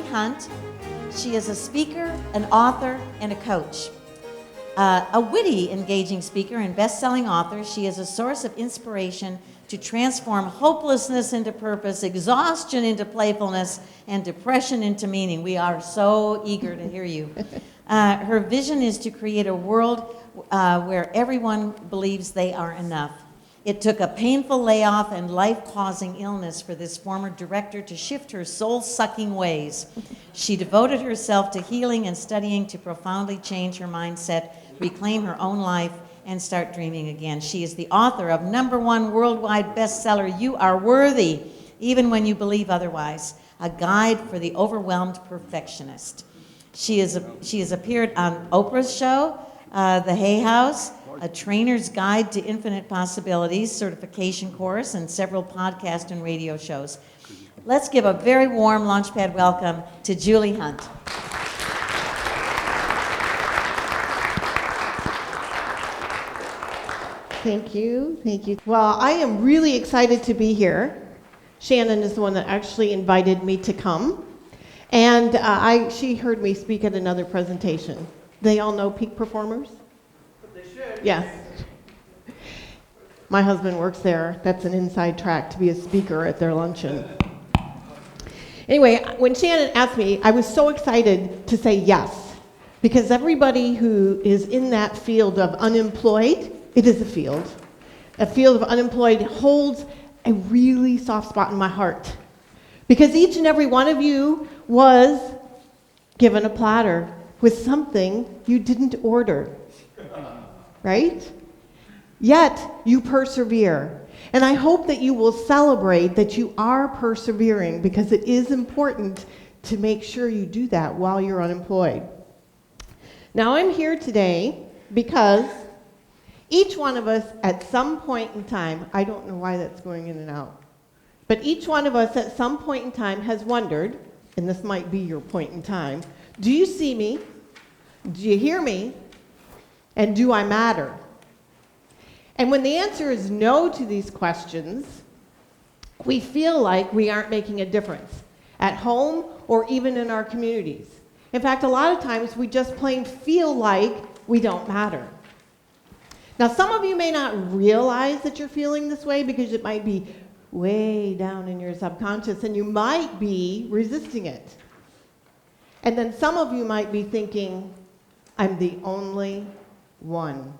Hunt. She is a speaker, an author, and a coach. A witty, engaging speaker and best-selling author, she is a source of inspiration to transform hopelessness into purpose, exhaustion into playfulness, and depression into meaning. We are so eager to hear you. Her vision is to create a world where everyone believes they are enough. It took a painful layoff and life-causing illness for this former director to shift her soul-sucking ways. She devoted herself to healing and studying to profoundly change her mindset, reclaim her own life, and start dreaming again. She is the author of #1 worldwide bestseller, You Are Worthy, Even When You Believe Otherwise, a guide for the overwhelmed perfectionist. She has appeared on Oprah's show, The Hay House, A Trainer's Guide to Infinite Possibilities certification course, and several podcast and radio shows. Let's give a very warm Launchpad welcome to Julee Hunt. Thank you. Well, I am really excited to be here. Shannon is the one that actually invited me to come. And she heard me speak at another presentation. They all know peak performers? They should. Yes. My husband works there. That's an inside track to be a speaker at their luncheon. Anyway, when Shannon asked me, I was so excited to say yes. Because everybody who is in that field of unemployed, it is a field of unemployed holds a really soft spot in my heart. Because each and every one of you was given a platter with something you didn't order, right? Yet you persevere. And I hope that you will celebrate that you are persevering, because it is important to make sure you do that while you're unemployed. Now I'm here today because each one of us at some point in time, I don't know why that's going in and out, but each one of us at some point in time has wondered, and this might be your point in time, do you see me? Do you hear me? And do I matter? And when the answer is no to these questions, we feel like we aren't making a difference at home or even in our communities. In fact, a lot of times we just plain feel like we don't matter. Now, some of you may not realize that you're feeling this way because it might be way down in your subconscious and you might be resisting it. And then some of you might be thinking, I'm the only one.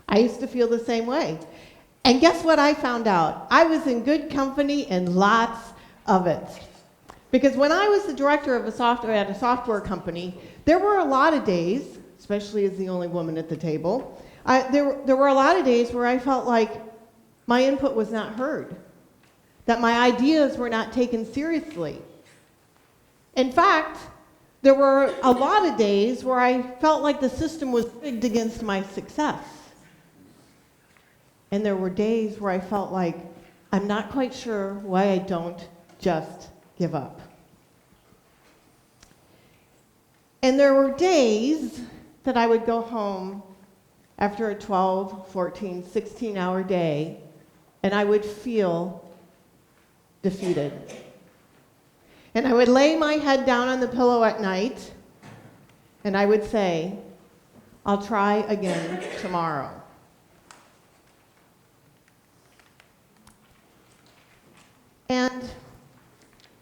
I used to feel the same way. And guess what I found out? I was in good company and lots of it. Because when I was the director of a software company, there were a lot of days, especially as the only woman at the table, there were a lot of days where I felt like my input was not heard, that my ideas were not taken seriously. In fact, there were a lot of days where I felt like the system was rigged against my success. And there were days where I felt like I'm not quite sure why I don't just give up. And there were days that I would go home after a 12, 14, 16-hour day, and I would feel defeated. And I would lay my head down on the pillow at night, and I would say, I'll try again tomorrow. And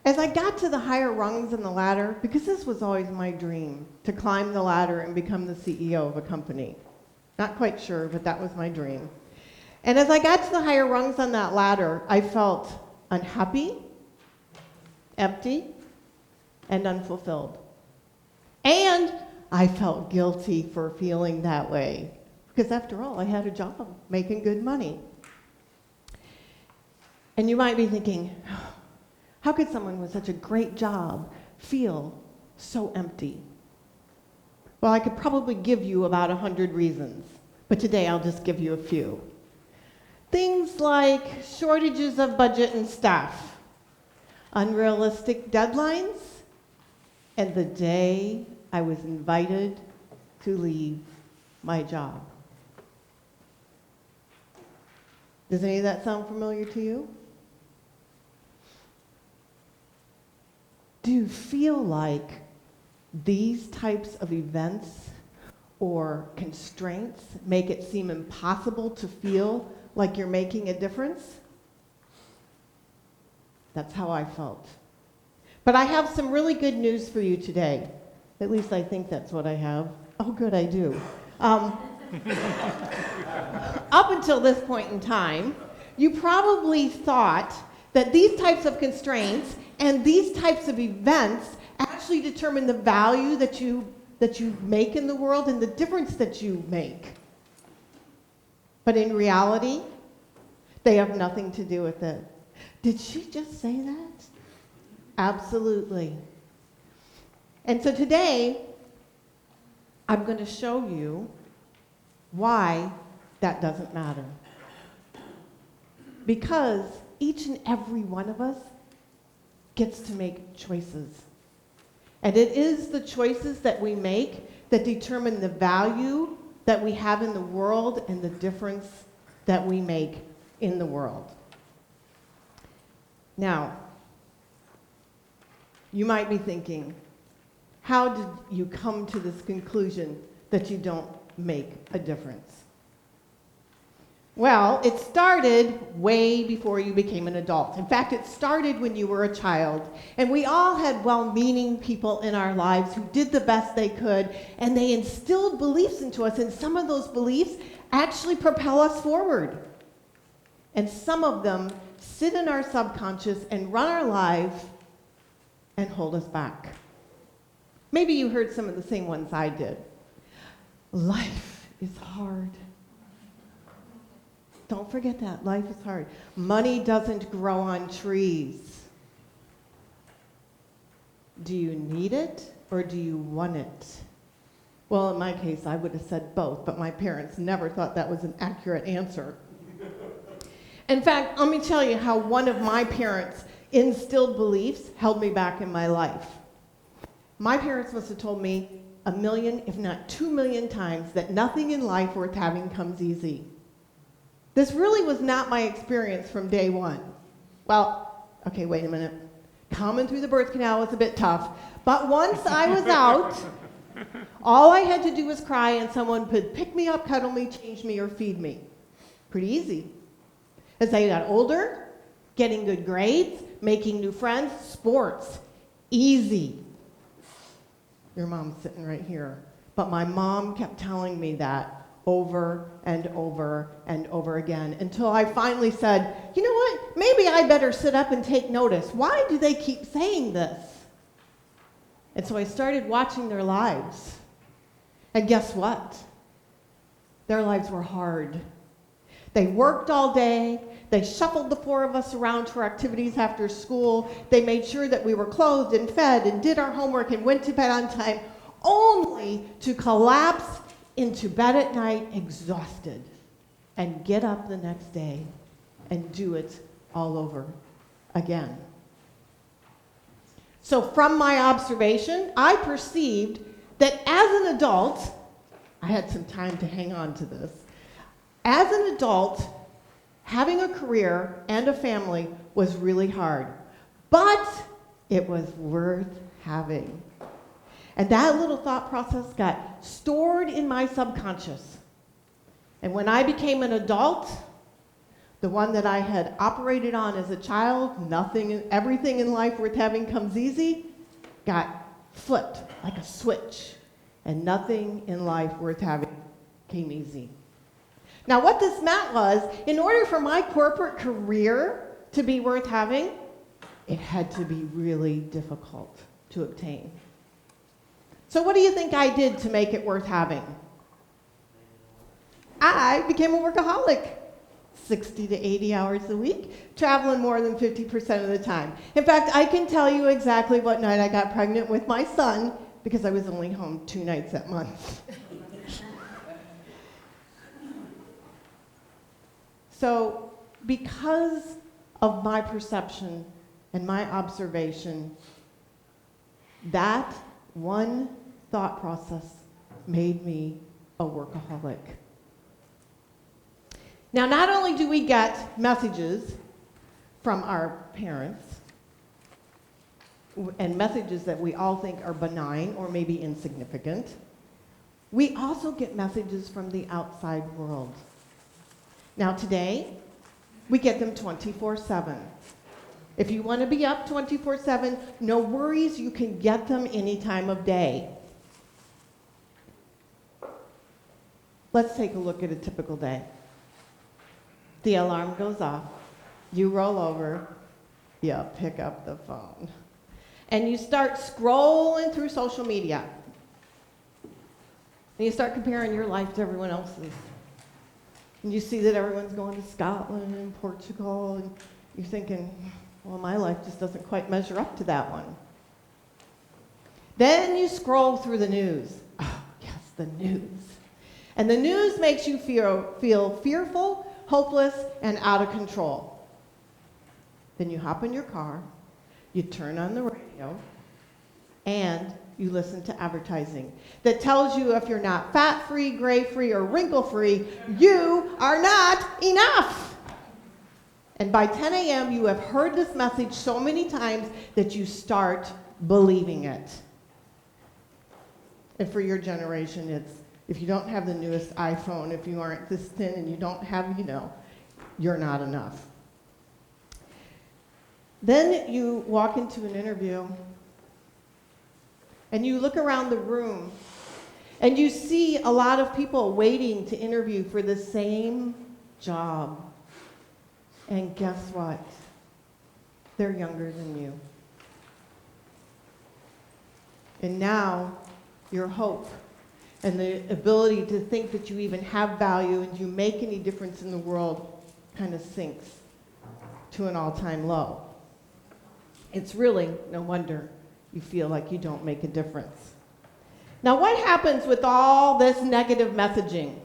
as I got to the higher rungs in the ladder, because this was always my dream, to climb the ladder and become the CEO of a company. Not quite sure, but that was my dream. And as I got to the higher rungs on that ladder, I felt unhappy, empty, and unfulfilled. And I felt guilty for feeling that way, because after all, I had a job making good money. And you might be thinking, how could someone with such a great job feel so empty? Well, I could probably give you about 100 reasons, but today I'll just give you a few. Things like shortages of budget and staff, unrealistic deadlines, and the day I was invited to leave my job. Does any of that sound familiar to you? Do you feel like these types of events or constraints make it seem impossible to feel like you're making a difference? That's how I felt. But I have some really good news for you today. At least I think that's what I have. Oh, good, I do. Up until this point in time, you probably thought that these types of constraints and these types of events actually determine the value that you make in the world and the difference that you make. But in reality, they have nothing to do with it. Did she just say that? Absolutely. And so today, I'm going to show you why that doesn't matter. Because each and every one of us gets to make choices. And it is the choices that we make that determine the value that we have in the world and the difference that we make in the world. Now, you might be thinking, how did you come to this conclusion that you don't make a difference? Well, it started way before you became an adult. In fact, it started when you were a child. And we all had well-meaning people in our lives who did the best they could, and they instilled beliefs into us, and some of those beliefs actually propel us forward. And some of them sit in our subconscious and run our lives and hold us back. Maybe you heard some of the same ones I did. Life is hard. Don't forget that. Life is hard. Money doesn't grow on trees. Do you need it or do you want it? Well, in my case, I would have said both, but my parents never thought that was an accurate answer. In fact, let me tell you how one of my parents' instilled beliefs held me back in my life. My parents must have told me 1 million, if not 2 million times, that nothing in life worth having comes easy. This really was not my experience from day one. Well, okay, wait a minute. Coming through the birth canal was a bit tough, but once I was out, all I had to do was cry and someone could pick me up, cuddle me, change me, or feed me. Pretty easy. As I got older, getting good grades, making new friends, sports, easy. Your mom's sitting right here. But my mom kept telling me that over and over and over again until I finally said, you know what, maybe I better sit up and take notice. Why do they keep saying this? And so I started watching their lives. And guess what? Their lives were hard. They worked all day. They shuffled the 4 of us around to our activities after school. They made sure that we were clothed and fed and did our homework and went to bed on time, only to collapse into bed at night exhausted and get up the next day and do it all over again. So from my observation, I perceived that as an adult, I had some time to hang on to this, as an adult, having a career and a family was really hard, but it was worth having. And that little thought process got stored in my subconscious. And when I became an adult, the one that I had operated on as a child, everything in life worth having comes easy, got flipped like a switch. And nothing in life worth having came easy. Now, what this meant was, in order for my corporate career to be worth having, it had to be really difficult to obtain. So what do you think I did to make it worth having? I became a workaholic. 60 to 80 hours a week, traveling more than 50% of the time. In fact, I can tell you exactly what night I got pregnant with my son, because I was only home 2 nights that month. So, because of my perception and my observation, that one thought process made me a workaholic. Now, not only do we get messages from our parents, and messages that we all think are benign or maybe insignificant. We also get messages from the outside world. Now today, we get them 24/7. If you want to be up 24/7, no worries, you can get them any time of day. Let's take a look at a typical day. The alarm goes off, you roll over, you pick up the phone, and you start scrolling through social media. And you start comparing your life to everyone else's. And you see that everyone's going to Scotland and Portugal, and you're thinking, well, my life just doesn't quite measure up to that one. Then you scroll through the news. Oh, yes, the news. And the news makes you feel fearful, hopeless, and out of control. Then you hop in your car, you turn on the radio, and you listen to advertising that tells you if you're not fat-free, gray-free, or wrinkle-free, you are not enough. And by 10 a.m., you have heard this message so many times that you start believing it. And for your generation, it's if you don't have the newest iPhone, if you aren't this thin and you don't have, you're not enough. Then you walk into an interview and you look around the room and you see a lot of people waiting to interview for the same job. And guess what? They're younger than you. And now your hope and the ability to think that you even have value and you make any difference in the world kind of sinks to an all-time low. It's really no wonder you feel like you don't make a difference. Now, what happens with all this negative messaging?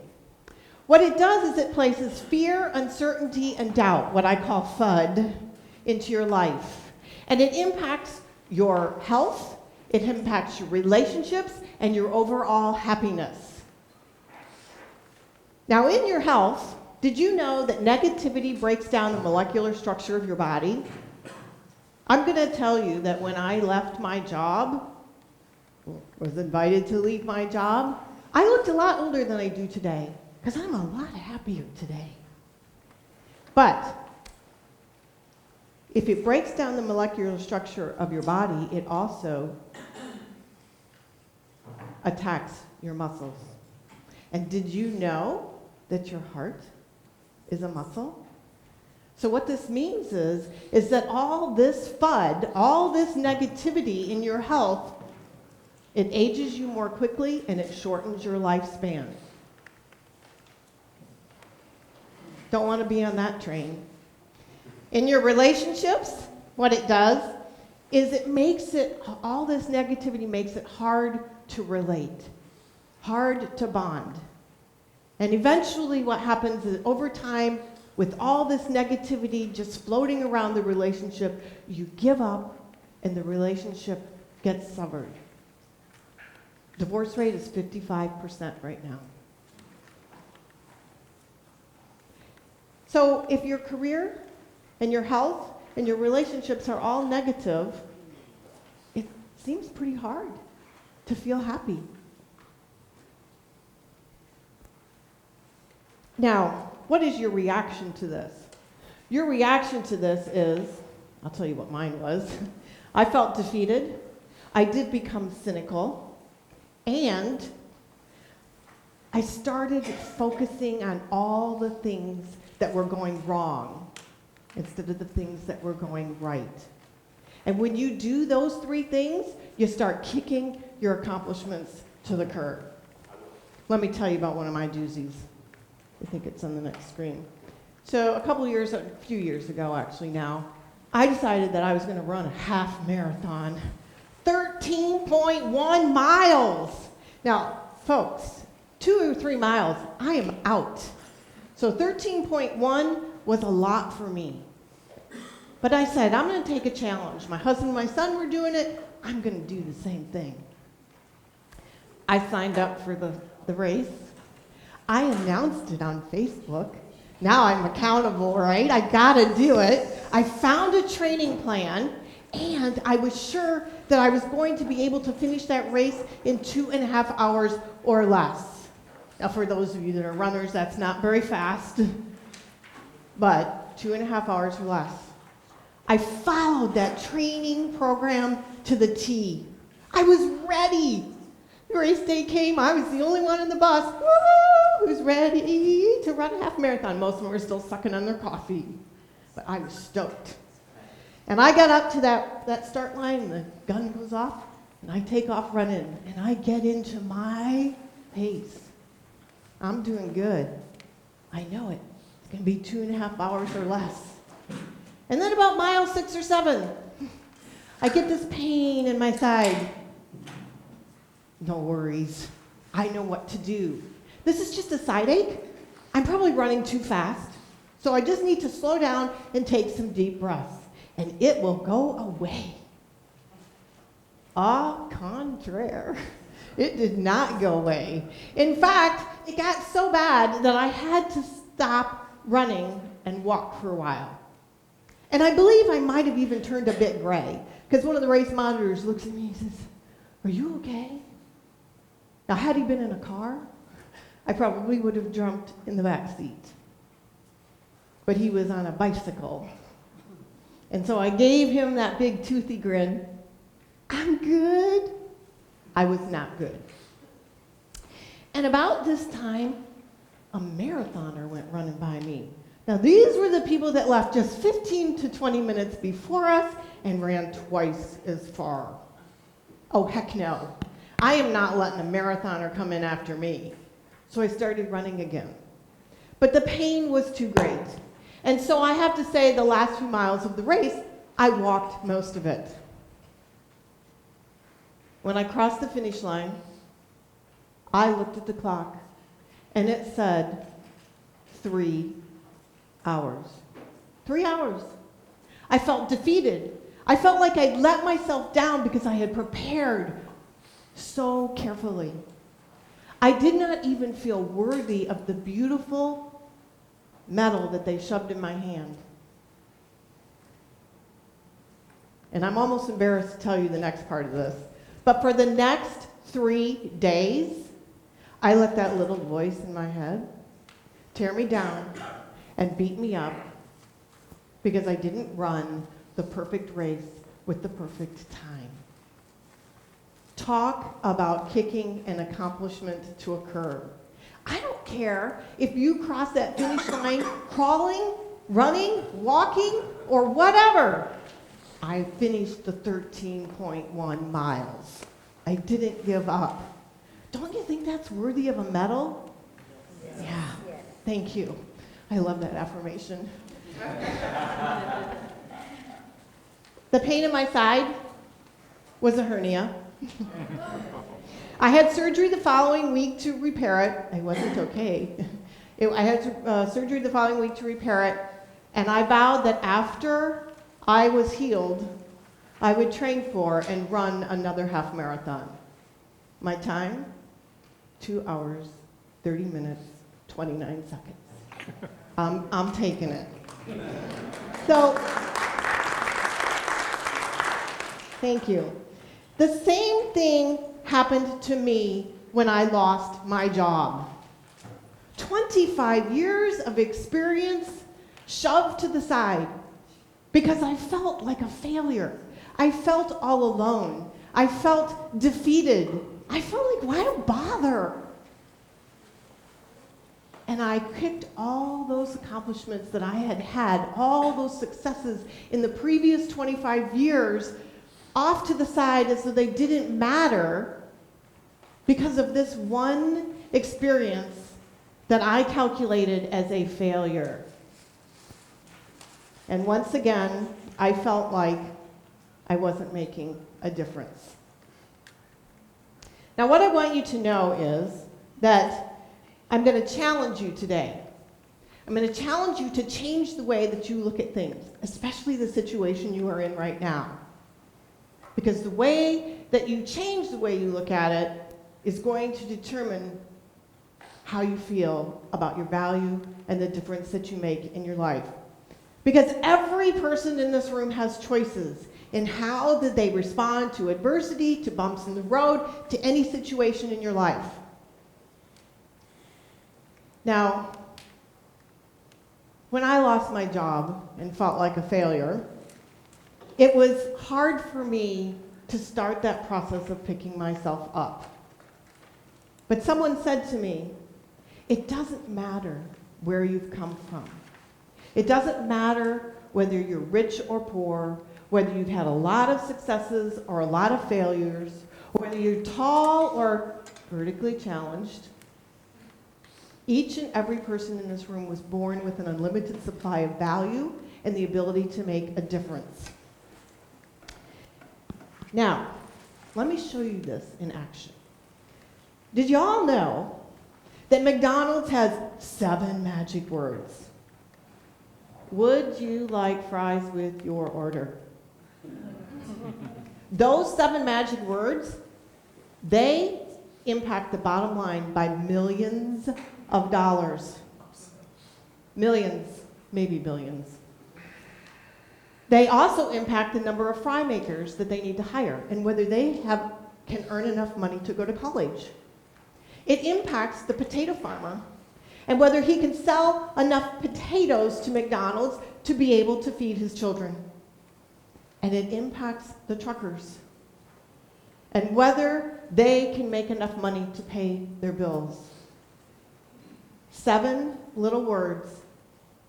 What it does is it places fear, uncertainty, and doubt, what I call FUD, into your life. And it impacts your health, it impacts your relationships, and your overall happiness. Now, in your health, did you know that negativity breaks down the molecular structure of your body? I'm going to tell you that when I left my job, was invited to leave my job, I looked a lot older than I do today, because I'm a lot happier today. But if it breaks down the molecular structure of your body, it also attacks your muscles. And did you know that your heart is a muscle? So what this means is that all this FUD, all this negativity in your health, it ages you more quickly and it shortens your lifespan. Don't want to be on that train. In your relationships, what it does is all this negativity makes it hard to relate, hard to bond. And eventually what happens is over time, with all this negativity just floating around the relationship, you give up and the relationship gets severed. Divorce rate is 55% right now. So if your career and your health and your relationships are all negative, it seems pretty hard to feel happy. Now, what is your reaction to this? Your reaction to this is, I'll tell you what mine was. I felt defeated. I did become cynical. And I started focusing on all the things that were going wrong instead of the things that were going right. And when you do those three things, you start kicking your accomplishments to the curb. Let me tell you about one of my doozies. I think it's on the next screen. So a few years ago actually now, I decided that I was going to run a half marathon, 13.1 miles. Now, folks, 2 or 3 miles, I am out. So 13.1 was a lot for me. But I said, I'm going to take a challenge. My husband and my son were doing it. I'm going to do the same thing. I signed up for the race. I announced it on Facebook. Now I'm accountable, right? I got to do it. I found a training plan, And I was sure that I was going to be able to finish that race in 2.5 hours or less. Now, for those of you that are runners, that's not very fast, but 2.5 hours or less. I followed that training program to the T. I was ready. The race day came. I was the only one in the bus who was ready to run a half marathon. Most of them were still sucking on their coffee, but I was stoked. And I got up to that start line, and the gun goes off, and I take off running, and I get into my pace. I'm doing good. I know it. It's going to be 2.5 hours or less. And then about mile 6 or 7, I get this pain in my side. No worries. I know what to do. This is just a side ache. I'm probably running too fast. So I just need to slow down and take some deep breaths, and it will go away. Au contraire. It did not go away. In fact, it got so bad that I had to stop running and walk for a while. And I believe I might have even turned a bit gray, because one of the race monitors looks at me and says, "Are you okay?" Now, had he been in a car, I probably would have jumped in the back seat. But he was on a bicycle. And so I gave him that big toothy grin. I'm good. I was not good. And about this time, a marathoner went running by me. Now, these were the people that left just 15 to 20 minutes before us and ran twice as far. Oh, heck no. I am not letting a marathoner come in after me. So I started running again. But the pain was too great. And so I have to say the last few miles of the race, I walked most of it. When I crossed the finish line, I looked at the clock, and it said 3 hours. 3 hours. I felt defeated. I felt like I'd let myself down because I had prepared so carefully. I did not even feel worthy of the beautiful medal that they shoved in my hand. And I'm almost embarrassed to tell you the next part of this. But for the next 3 days, I let that little voice in my head tear me down and beat me up because I didn't run the perfect race with the perfect time. Talk about kicking an accomplishment to a curb. I don't care if you cross that finish line crawling, running, walking, or whatever. I finished the 13.1 miles. I didn't give up. Don't you think that's worthy of a medal? Yeah, thank you. I love that affirmation. The pain in my side was a hernia. I had surgery the following week to repair it. I wasn't okay. I had surgery the following week to repair it, and I vowed that after I was healed, I would train for and run another half marathon. My time, 2 hours, 30 minutes, 29 seconds. I'm taking it. So, thank you. The same thing happened to me when I lost my job. 25 years of experience shoved to the side because I felt like a failure. I felt all alone. I felt defeated. I felt like, why bother? And I kicked all those accomplishments that I had had, all those successes in the previous 25 years, off to the side as though they didn't matter because of this one experience that I calculated as a failure. And once again, I felt like I wasn't making a difference. Now, what I want you to know is that I'm going to challenge you today. I'm going to challenge you to change the way that you look at things, especially the situation you are in right now. Because the way that you change the way you look at it is going to determine how you feel about your value and the difference that you make in your life. Because every person in this room has choices And how did they respond to adversity, to bumps in the road, to any situation in your life? Now, when I lost my job and felt like a failure, it was hard for me to start that process of picking myself up. But someone said to me, it doesn't matter where you've come from. It doesn't matter whether you're rich or poor, whether you've had a lot of successes or a lot of failures, whether you're tall or vertically challenged. Each and every person in this room was born with an unlimited supply of value and the ability to make a difference. Now, let me show you this in action. Did you all know that McDonald's has 7 magic words? Would you like fries with your order? Those 7 magic words, they impact the bottom line by millions of dollars. Millions, maybe billions. They also impact the number of fry makers that they need to hire and whether they can earn enough money to go to college. It impacts the potato farmer and whether he can sell enough potatoes to McDonald's to be able to feed his children. And it impacts the truckers and whether they can make enough money to pay their bills. 7 little words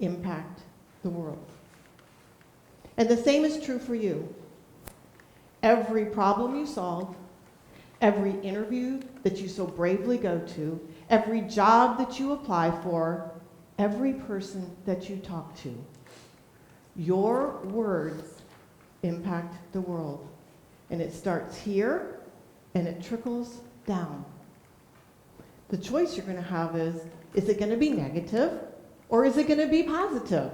impact the world. And the same is true for you. Every problem you solve, every interview that you so bravely go to, every job that you apply for, every person that you talk to, your words impact the world. And it starts here and it trickles down. The choice you're going to have is it going to be negative or is it going to be positive?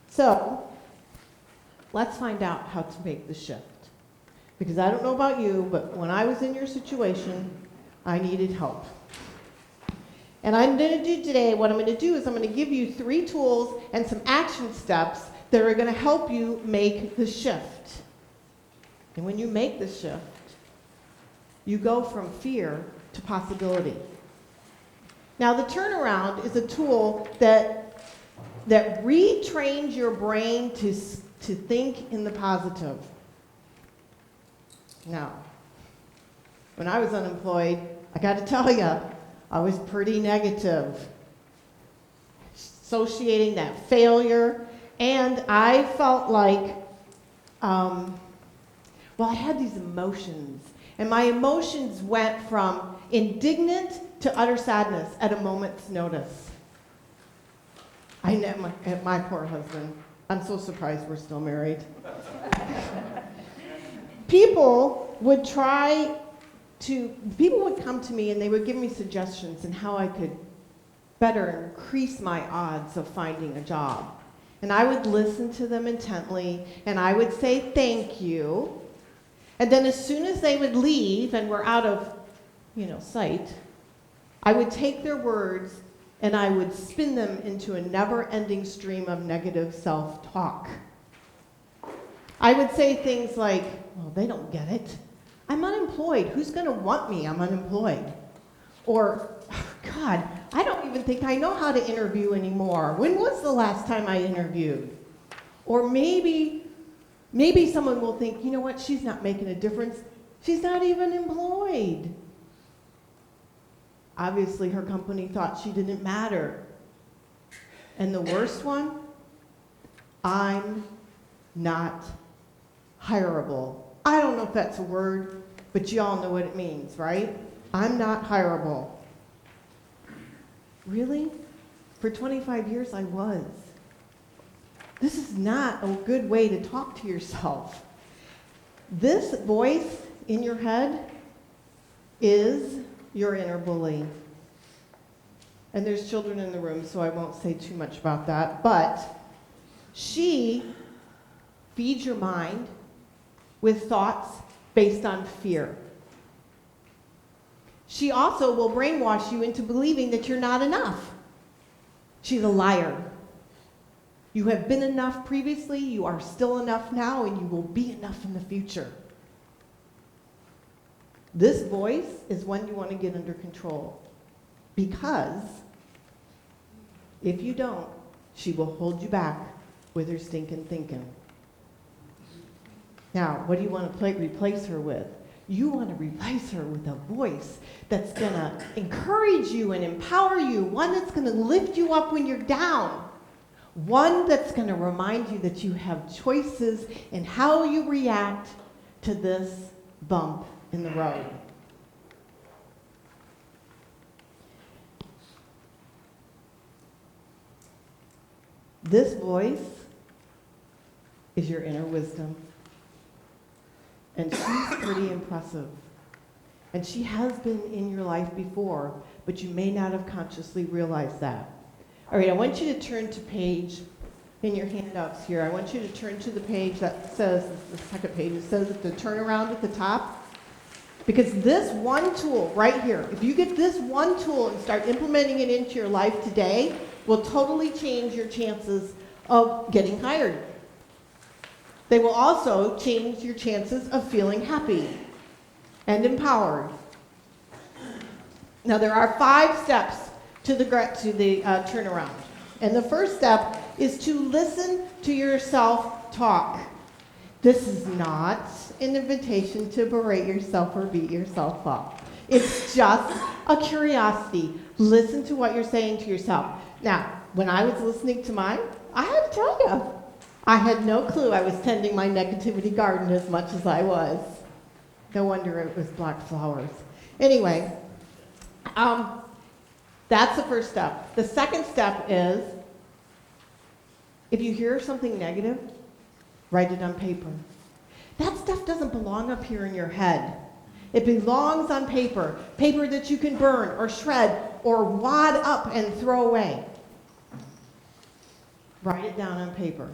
So, let's find out how to make the shift. Because I don't know about you, but when I was in your situation, I needed help. And I'm going to do today, what I'm going to do is I'm going to give you 3 tools and some action steps that are going to help you make the shift. And when you make the shift, you go from fear to possibility. Now, the turnaround is a tool that retrains your brain to think in the positive. Now, when I was unemployed, I got to tell you, I was pretty negative, associating that failure, and I felt like, I had these emotions, and my emotions went from indignant to utter sadness at a moment's notice. I know my poor husband. I'm so surprised we're still married. People would come to me and they would give me suggestions on how I could better increase my odds of finding a job. And I would listen to them intently and I would say thank you. And then as soon as they would leave and were out of, sight, I would take their words and I would spin them into a never-ending stream of negative self-talk. I would say things like, well, they don't get it. I'm unemployed. Who's going to want me? I'm unemployed. Or, God, I don't even think I know how to interview anymore. When was the last time I interviewed? Or maybe someone will think, you know what, she's not making a difference. She's not even employed. Obviously, her company thought she didn't matter. And the worst one, I'm not hireable. I don't know if that's a word, but you all know what it means, right? I'm not hireable. Really? For 25 years, I was. This is not a good way to talk to yourself. This voice in your head is your inner bully. And there's children in the room, so I won't say too much about that. But she feeds your mind with thoughts based on fear. She also will brainwash you into believing that you're not enough. She's a liar. You have been enough previously, you are still enough now, and you will be enough in the future. This voice is one you want to get under control, because if you don't, she will hold you back with her stinking thinking. Now, what do you want to replace her with? You want to replace her with a voice that's going to encourage you and empower you, one that's going to lift you up when you're down, one that's going to remind you that you have choices in how you react to this bump in the road. This voice is your inner wisdom. And she's pretty impressive. And she has been in your life before, but you may not have consciously realized that. All right, I want you to turn to page, in your handouts here, I want you to turn to the page that says, the second page, it says the turnaround at the top. Because this one tool right here, if you get this one tool and start implementing it into your life today, will totally change your chances of getting hired. They will also change your chances of feeling happy and empowered. Now, there are 5 steps to the turnaround. And the first step is to listen to yourself talk. This is not an invitation to berate yourself or beat yourself up. It's just a curiosity. Listen to what you're saying to yourself. Now, when I was listening to mine, I had to tell you, I had no clue I was tending my negativity garden as much as I was. No wonder it was black flowers. Anyway, that's the first step. The second step is, if you hear something negative, write it on paper. That stuff doesn't belong up here in your head. It belongs on paper, paper that you can burn or shred or wad up and throw away. Write it down on paper.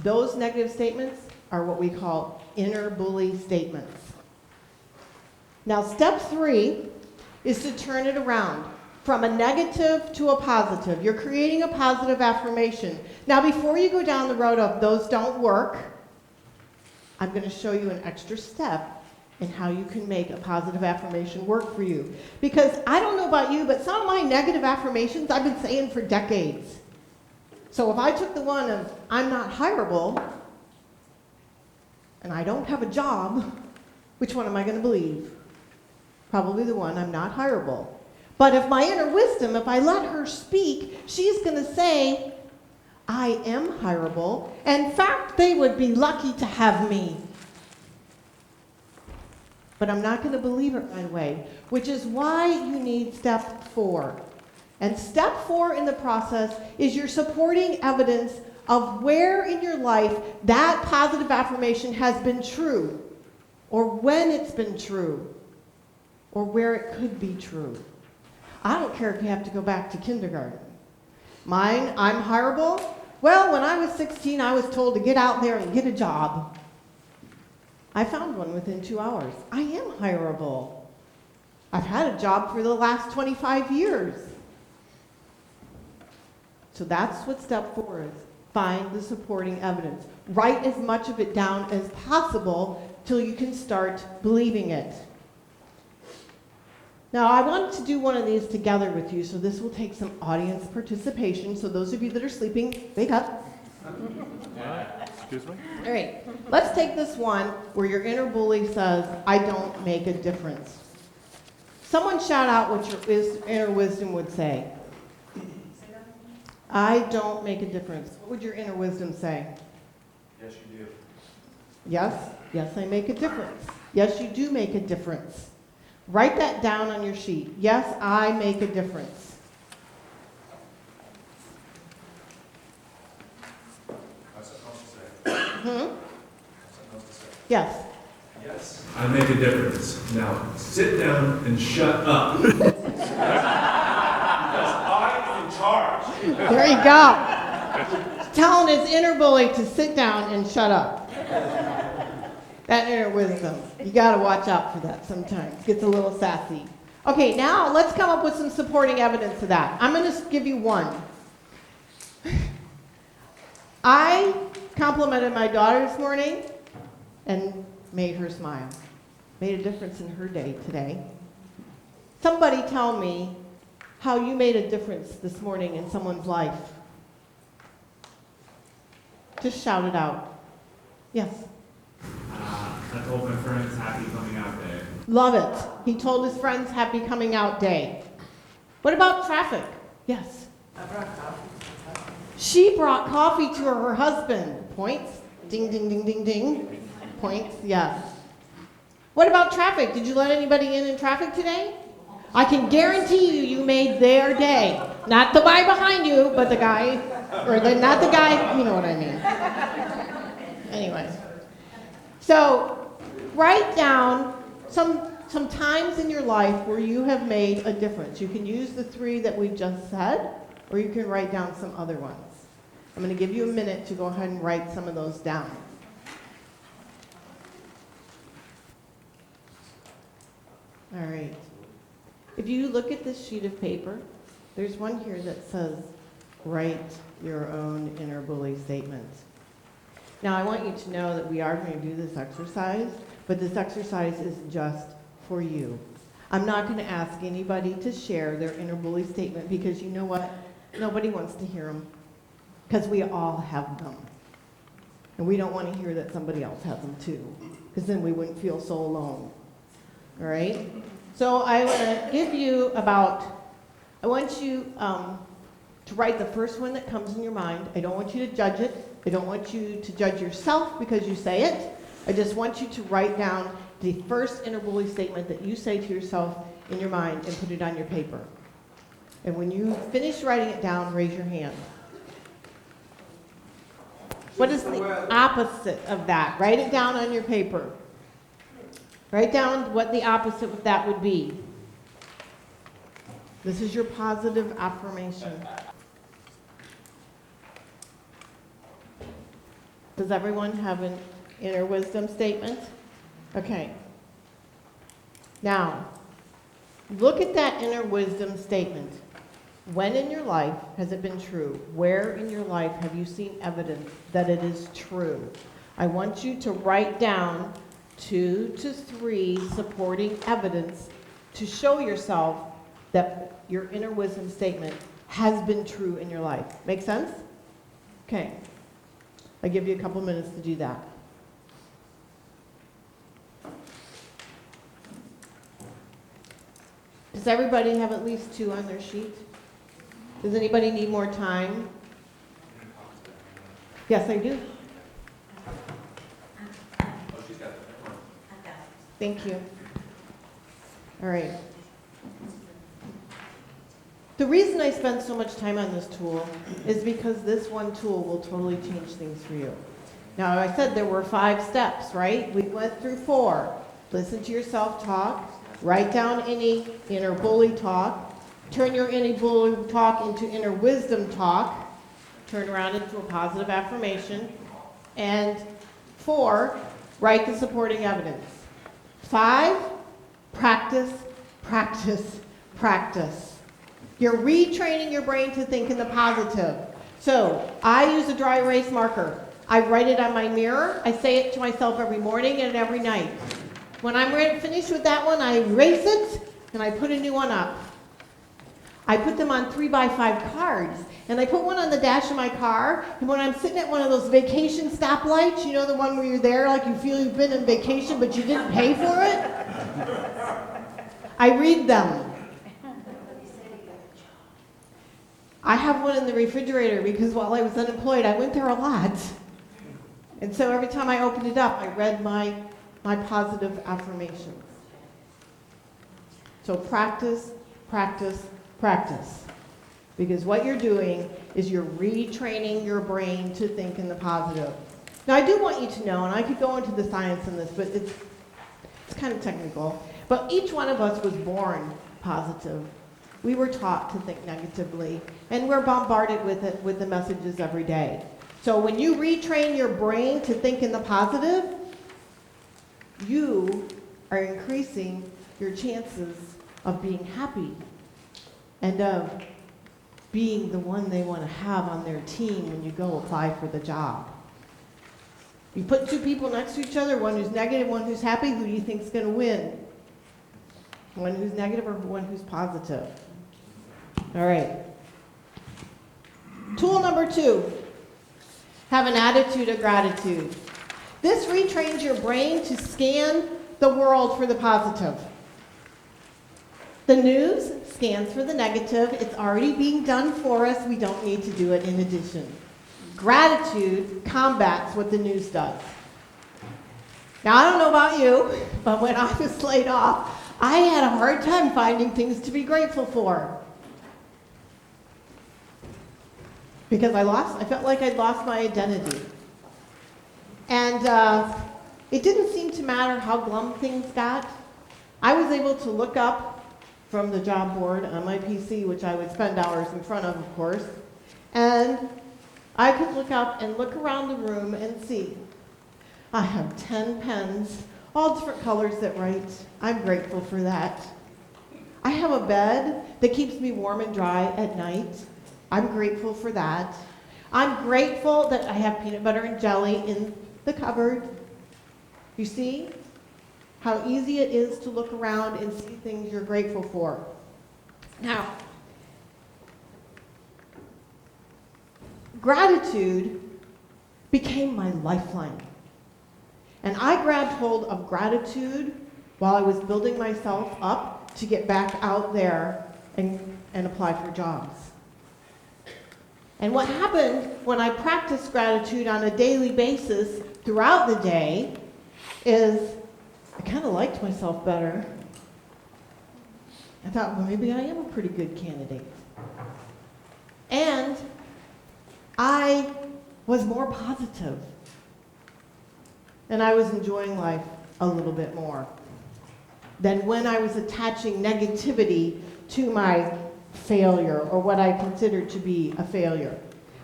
Those negative statements are what we call inner bully statements. Now, step 3 is to turn it around from a negative to a positive. You're creating a positive affirmation. Now, before you go down the road of those don't work, I'm going to show you an extra step in how you can make a positive affirmation work for you. Because I don't know about you, but some of my negative affirmations I've been saying for decades. So if I took the one of, I'm not hireable, and I don't have a job, which one am I going to believe? Probably the one, I'm not hireable. But if my inner wisdom, if I let her speak, she's going to say, I am hireable. In fact, they would be lucky to have me. But I'm not going to believe it right away, which is why you need step 4. And step 4 in the process is your supporting evidence of where in your life that positive affirmation has been true, or when it's been true, or where it could be true. I don't care if you have to go back to kindergarten. Mine, I'm hireable. Well, when I was 16, I was told to get out there and get a job. I found one within 2 hours. I am hireable. I've had a job for the last 25 years. So that's what step 4 is. Find the supporting evidence. Write as much of it down as possible till you can start believing it. Now, I want to do one of these together with you, so this will take some audience participation. So those of you that are sleeping, wake up. Excuse me? All right, let's take this one where your inner bully says, I don't make a difference. Someone shout out what your inner wisdom would say. I don't make a difference. What would your inner wisdom say? Yes, you do. Yes, I make a difference. Yes, you do make a difference. Write that down on your sheet. Yes, I make a difference. I'm supposed to say. I'm supposed to say. Yes. Yes, I make a difference. Now, sit down and shut up. Because I'm in charge. There you go. Telling his inner bully to sit down and shut up. That inner wisdom. You got to watch out for that sometimes. Gets a little sassy. Okay, now let's come up with some supporting evidence of that. I'm going to give you one. I complimented my daughter this morning and made her smile. Made a difference in her day today. Somebody tell me how you made a difference this morning in someone's life. Just shout it out. Yes. I told my friends happy coming out day. Love it. He told his friends happy coming out day. What about traffic? Yes. I brought coffee. She brought coffee to her husband. Points. Ding, ding, ding, ding, ding. Points. Yes. What about traffic? Did you let anybody in traffic today? I can guarantee you, you made their day. Not the guy behind you, but the guy, not the guy, you know what I mean. Anyway. So, write down some times in your life where you have made a difference. You can use the 3 that we just said, or you can write down some other ones. I'm going to give you a minute to go ahead and write some of those down. All right. If you look at this sheet of paper, there's one here that says, write your own inner bully statement. Now, I want you to know that we are going to do this exercise, but this exercise is just for you. I'm not going to ask anybody to share their inner bully statement because you know what? Nobody wants to hear them because we all have them. And we don't want to hear that somebody else has them too, because then we wouldn't feel so alone. All right? So I want to give you I want you to write the first one that comes in your mind. I don't want you to judge it. I don't want you to judge yourself because you say it. I just want you to write down the first inner bully statement that you say to yourself in your mind and put it on your paper. And when you finish writing it down, raise your hand. What is the opposite of that? Write it down on your paper. Write down what the opposite of that would be. This is your positive affirmation. Does everyone have an inner wisdom statement? Okay. Now, look at that inner wisdom statement. When in your life has it been true? Where in your life have you seen evidence that it is true? I want you to write down 2 to 3 supporting evidence to show yourself that your inner wisdom statement has been true in your life. Make sense? Okay. I'll give you a couple minutes to do that. Does everybody have at least 2 on their sheet? Does anybody need more time? Yes, I do. Thank you. All right. The reason I spend so much time on this tool is because this one tool will totally change things for you. Now, I said there were 5 steps, right? We went through 4. Listen to yourself talk. Write down any inner bully talk. Turn your inner bully talk into inner wisdom talk. Turn around into a positive affirmation. And 4, write the supporting evidence. 5, practice, practice, practice. You're retraining your brain to think in the positive. So I use a dry erase marker. I write it on my mirror. I say it to myself every morning and every night. When I'm finished with that one, I erase it and I put a new one up. I put them on 3x5 cards, and I put one on the dash of my car, and when I'm sitting at one of those vacation stoplights, you know, the one where you're there like you feel you've been on vacation but you didn't pay for it? I read them. I have one in the refrigerator because while I was unemployed, I went there a lot. And so every time I opened it up, I read my positive affirmations. So practice, practice, practice. Because what you're doing is you're retraining your brain to think in the positive. Now, I do want you to know, and I could go into the science in this, but it's kind of technical, but each one of us was born positive. We were taught to think negatively, and we're bombarded with it, with the messages every day. So when you retrain your brain to think in the positive, you are increasing your chances of being happy and of being the one they want to have on their team when you go apply for the job. You put two people next to each other, one who's negative, one who's happy, who do you think is going to win? One who's negative or one who's positive? All right. Tool number 2, have an attitude of gratitude. This retrains your brain to scan the world for the positive. The news scans for the negative. It's already being done for us. We don't need to do it in addition. Gratitude combats what the news does. Now, I don't know about you, but when I was laid off, I had a hard time finding things to be grateful for. Because I felt like I'd lost my identity. And it didn't seem to matter how glum things got. I was able to look up from the job board on my PC, which I would spend hours in front of course, and I could look up and look around the room and see. I have 10 pens, all different colors that write. I'm grateful for that. I have a bed that keeps me warm and dry at night. I'm grateful for that. I'm grateful that I have peanut butter and jelly in the cupboard. You see how easy it is to look around and see things you're grateful for. Now, gratitude became my lifeline. And I grabbed hold of gratitude while I was building myself up to get back out there and apply for jobs. And what happened when I practiced gratitude on a daily basis throughout the day is I kind of liked myself better. I thought, well, maybe I am a pretty good candidate. And I was more positive. And I was enjoying life a little bit more than when I was attaching negativity to my failure or what I considered to be a failure.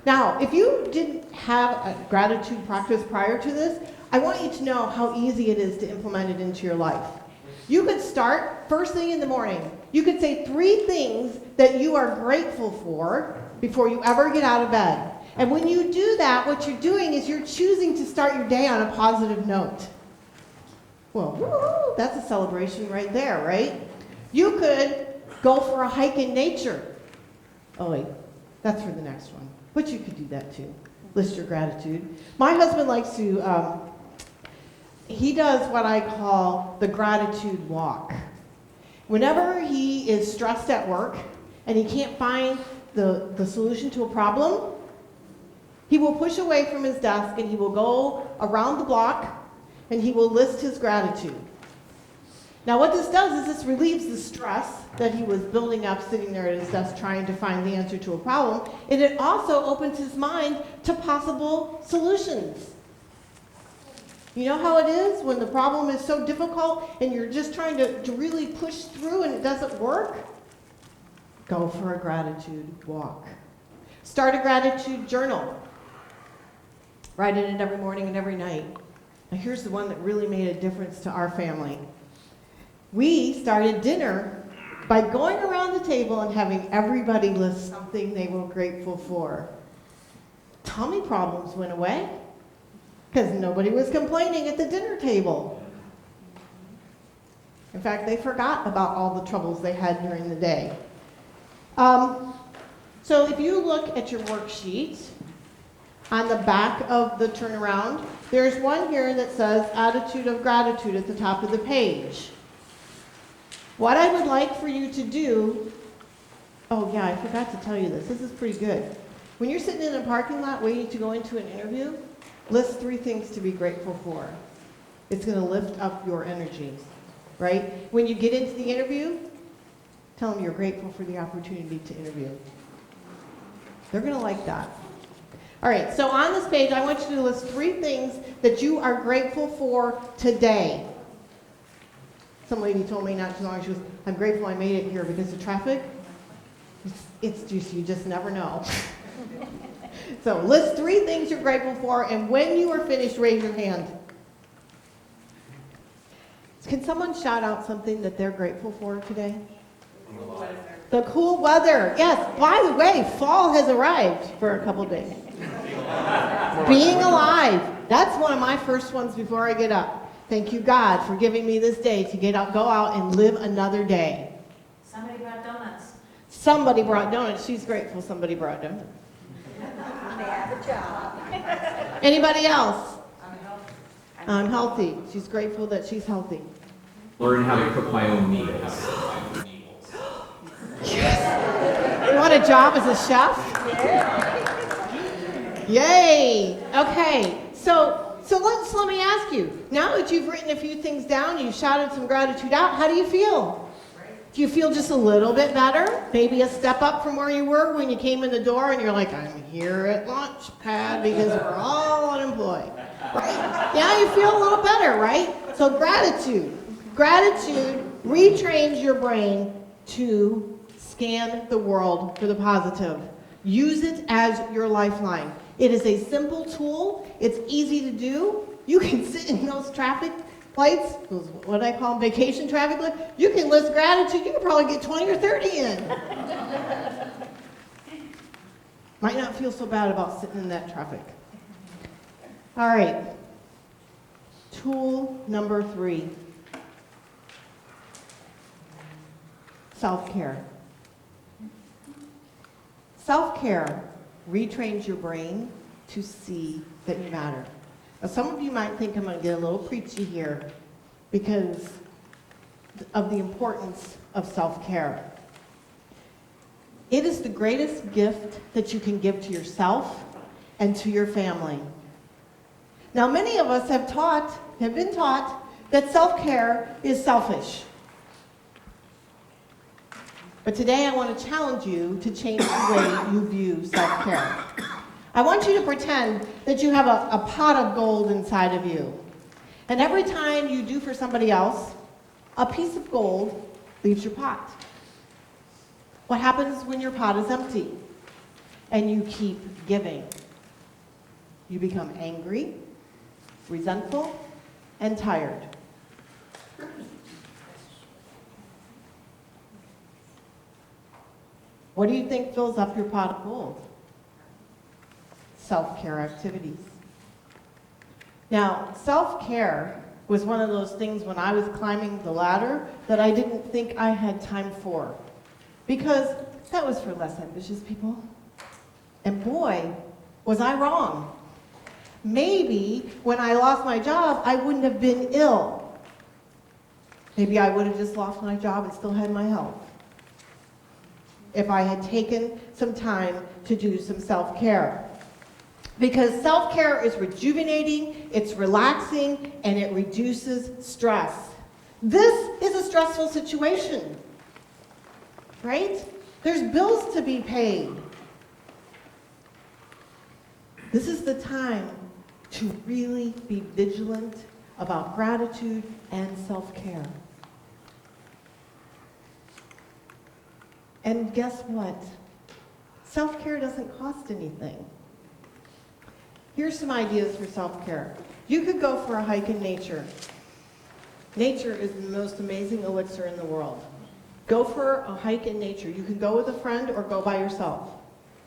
Now, if you didn't have a gratitude practice prior to this, I want you to know how easy it is to implement it into your life. You could start first thing in the morning. You could say 3 things that you are grateful for before you ever get out of bed. And when you do that, what you're doing is you're choosing to start your day on a positive note. Well, woo-hoo, that's a celebration right there, right? You could go for a hike in nature. Oh wait, that's for the next one. But you could do that too. List your gratitude. My husband likes to, he does what I call the gratitude walk. Whenever he is stressed at work and he can't find the solution to a problem, he will push away from his desk and he will go around the block and he will list his gratitude. Now what this does is this relieves the stress that he was building up sitting there at his desk trying to find the answer to a problem, and it also opens his mind to possible solutions. You know how it is when the problem is so difficult and you're just trying to really push through and it doesn't work? Go for a gratitude walk. Start a gratitude journal. Write it in every morning and every night. Now here's the one that really made a difference to our family. We started dinner by going around the table and having everybody list something they were grateful for. Tummy problems went away because nobody was complaining at the dinner table. In fact, they forgot about all the troubles they had during the day. So if you look at your worksheet, on the back of the turnaround, there's one here that says Attitude of Gratitude at the top of the page. What I would like for you to do, oh yeah, I forgot to tell you this. This is pretty good. When you're sitting in a parking lot waiting to go into an interview, list 3 things to be grateful for. It's going to lift up your energy, right? When you get into the interview, tell them you're grateful for the opportunity to interview. They're going to like that. All right, so on this page, I want you to list 3 things that you are grateful for today. Some lady told me not too long ago, she was, I'm grateful I made it here because of traffic. It's just, you just never know. So list 3 things you're grateful for, and when you are finished, raise your hand. Can someone shout out something that they're grateful for today? The cool weather. Yes, by the way, fall has arrived for a couple days. Being alive. That's one of my first ones before I get up. Thank you, God, for giving me this day to get up, go out and live another day. Somebody brought donuts. Somebody brought donuts. She's grateful somebody brought donuts. They have a job. Anybody else? I'm healthy. She's grateful that she's healthy. Learn how to cook my own meals. You want a job as a chef? Yay! Okay, so let me ask you. Now that you've written a few things down, you've shouted some gratitude out, how do you feel? Do you feel just a little bit better? Maybe a step up from where you were when you came in the door and you're like, I'm here at Launchpad because we're all unemployed. Right? Yeah, you feel a little better, right? So gratitude. Gratitude retrains your brain to scan the world for the positive. Use it as your lifeline. It is a simple tool. It's easy to do. You can sit in those traffic lights, those, what I call them, vacation traffic lights. You can list gratitude. You can probably get 20 or 30 in. Might not feel so bad about sitting in that traffic. All right. Tool number 3. Self-care. Self-care retrains your brain to see that you matter. Now, some of you might think I'm going to get a little preachy here because of the importance of self-care. It is the greatest gift that you can give to yourself and to your family. Now, many of us have been taught that self-care is selfish. But today I want to challenge you to change the way you view self-care. I want you to pretend that you have a pot of gold inside of you. And every time you do for somebody else, a piece of gold leaves your pot. What happens when your pot is empty and you keep giving? You become angry, resentful, and tired. What do you think fills up your pot of gold? Self-care activities. Now, self-care was one of those things when I was climbing the ladder that I didn't think I had time for, because that was for less ambitious people. And boy, was I wrong. Maybe when I lost my job, I wouldn't have been ill. Maybe I would have just lost my job and still had my health, if I had taken some time to do some self-care. Because self-care is rejuvenating, it's relaxing, and it reduces stress. This is a stressful situation, right? There's bills to be paid. This is the time to really be vigilant about gratitude and self-care. And guess what? Self-care doesn't cost anything. Here's some ideas for self-care. You could go for a hike in nature. Nature is the most amazing elixir in the world. Go for a hike in nature. You can go with a friend or go by yourself.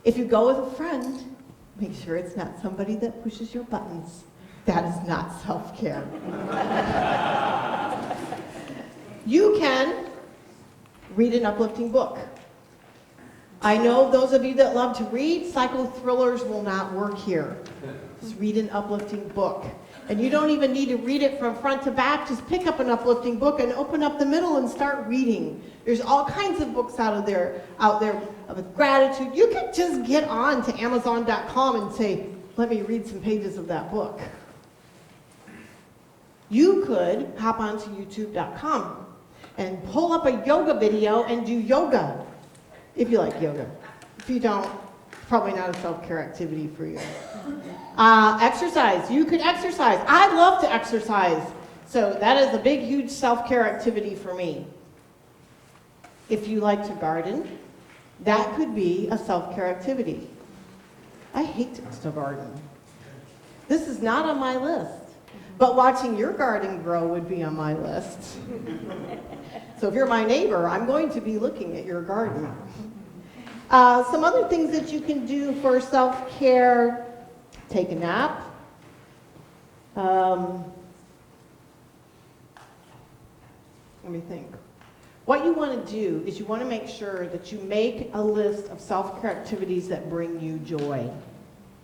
If you go with a friend, make sure it's not somebody that pushes your buttons. That is not self-care. You can read an uplifting book. I know those of you that love to read, psycho thrillers will not work here. Just read an uplifting book. And you don't even need to read it from front to back. Just pick up an uplifting book and open up the middle and start reading. There's all kinds of books out there with gratitude. You can just get on to Amazon.com and say, let me read some pages of that book. You could hop onto YouTube.com and pull up a yoga video and do yoga. If you like yoga. If you don't, it's probably not a self-care activity for you. Exercise. You could exercise. I love to exercise. So that is a big, huge self-care activity for me. If you like to garden, that could be a self-care activity. I hate to garden. This is not on my list. But watching your garden grow would be on my list. So if you're my neighbor, I'm going to be looking at your garden. Some other things that you can do for self-care: take a nap. Let me think. What you want to do is you want to make sure that you make a list of self-care activities that bring you joy,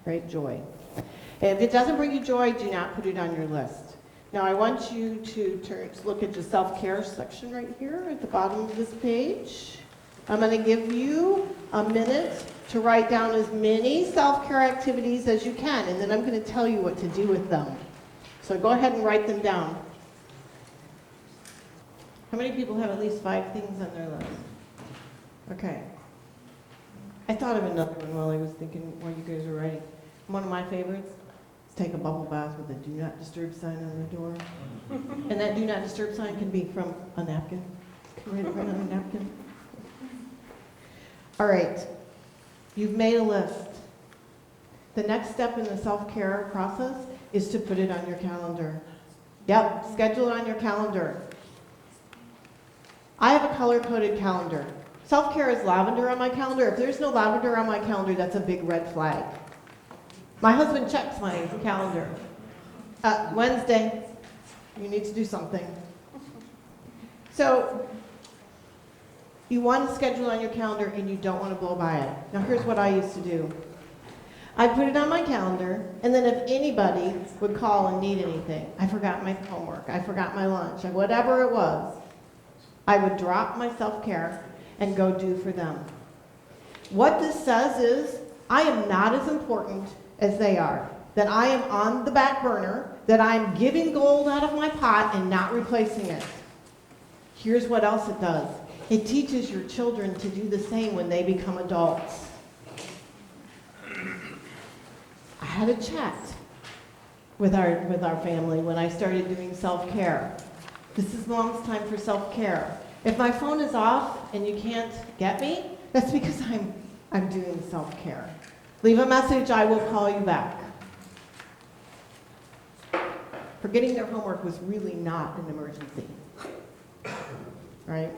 right? Joy. And if it doesn't bring you joy, do not put it on your list. Now I want you to look at the self-care section right here at the bottom of this page. I'm going to give you a minute to write down as many self-care activities as you can, and then I'm going to tell you what to do with them. So go ahead and write them down. How many people have at least 5 things on their list? Okay. I thought of another one while I was thinking, while you guys were writing. One of my favorites is take a bubble bath with a do not disturb sign on the door. And that do not disturb sign can be from a napkin. You can write it right on a napkin. All right. You've made a list. The next step in the self-care process is to put it on your calendar. Yep, schedule it on your calendar. I have a color-coded calendar. Self-care is lavender on my calendar. If there's no lavender on my calendar, that's a big red flag. My husband checks my calendar. Wednesday, you need to do something. So, you want to schedule on your calendar and you don't want to blow by it. Now here's what I used to do. I'd put it on my calendar, and then if anybody would call and need anything, I forgot my homework, I forgot my lunch, whatever it was, I would drop my self-care and go do for them. What this says is, I am not as important as they are, that I am on the back burner, that I'm giving gold out of my pot and not replacing it. Here's what else it does. It teaches your children to do the same when they become adults. I had a chat with our family when I started doing self-care. This is Mom's time for self-care. If my phone is off and you can't get me, that's because I'm doing self-care. Leave a message, I will call you back. Forgetting their homework was really not an emergency. Right?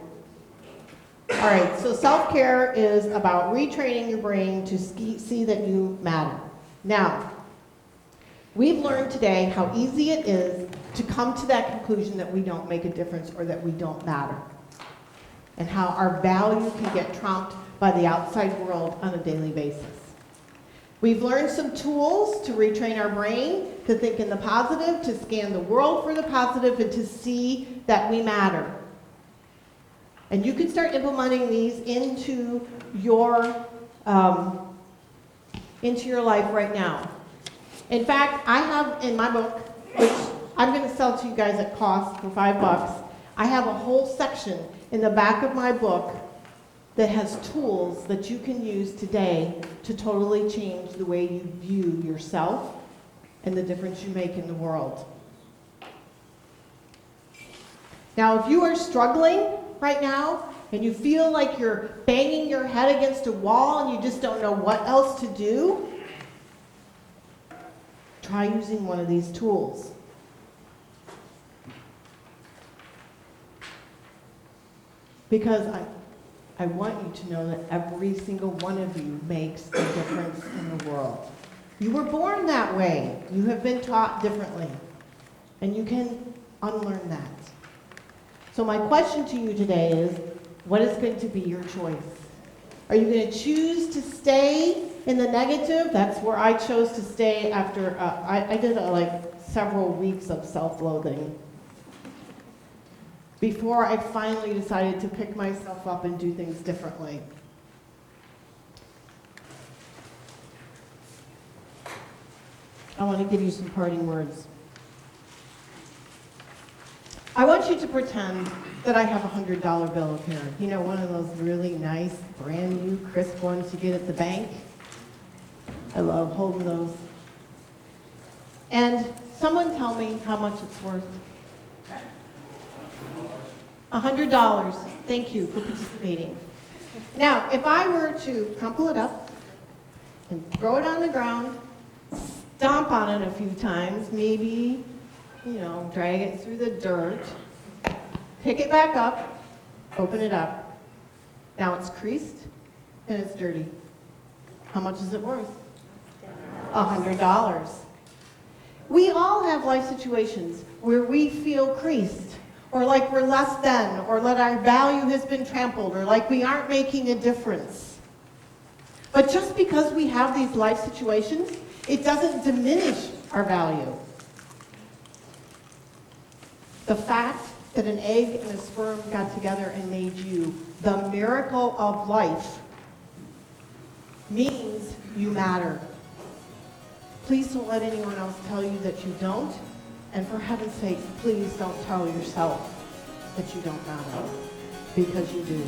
All right, so self-care is about retraining your brain to see that you matter. Now, we've learned today how easy it is to come to that conclusion that we don't make a difference or that we don't matter, and how our value can get trumped by the outside world on a daily basis. We've learned some tools to retrain our brain to think in the positive, to scan the world for the positive, and to see that we matter. And you can start implementing these into your life right now. In fact, I have in my book, which I'm going to sell to you guys at cost for $5, I have a whole section in the back of my book that has tools that you can use today to totally change the way you view yourself and the difference you make in the world. Now, if you are struggling right now and you feel like you're banging your head against a wall and you just don't know what else to do, try using one of these tools. Because I want you to know that every single one of you makes a difference in the world. You were born that way. You have been taught differently. And you can unlearn that. So my question to you today is, what is going to be your choice? Are you going to choose to stay in the negative? That's where I chose to stay after, I did several weeks of self-loathing before I finally decided to pick myself up and do things differently. I want to give you some parting words. I want you to pretend that I have a $100 bill up here. You know, one of those really nice, brand new, crisp ones you get at the bank. I love holding those. And someone tell me how much it's worth. $100. Thank you for participating. Now, if I were to crumple it up and throw it on the ground, stomp on it a few times, maybe drag it through the dirt, pick it back up, open it up. Now it's creased and it's dirty. How much is it worth? $100. We all have life situations where we feel creased, or like we're less than, or that our value has been trampled, or like we aren't making a difference. But just because we have these life situations, it doesn't diminish our value. The fact that an egg and a sperm got together and made you, the miracle of life, means you matter. Please don't let anyone else tell you that you don't. And for heaven's sake, please don't tell yourself that you don't matter, because you do.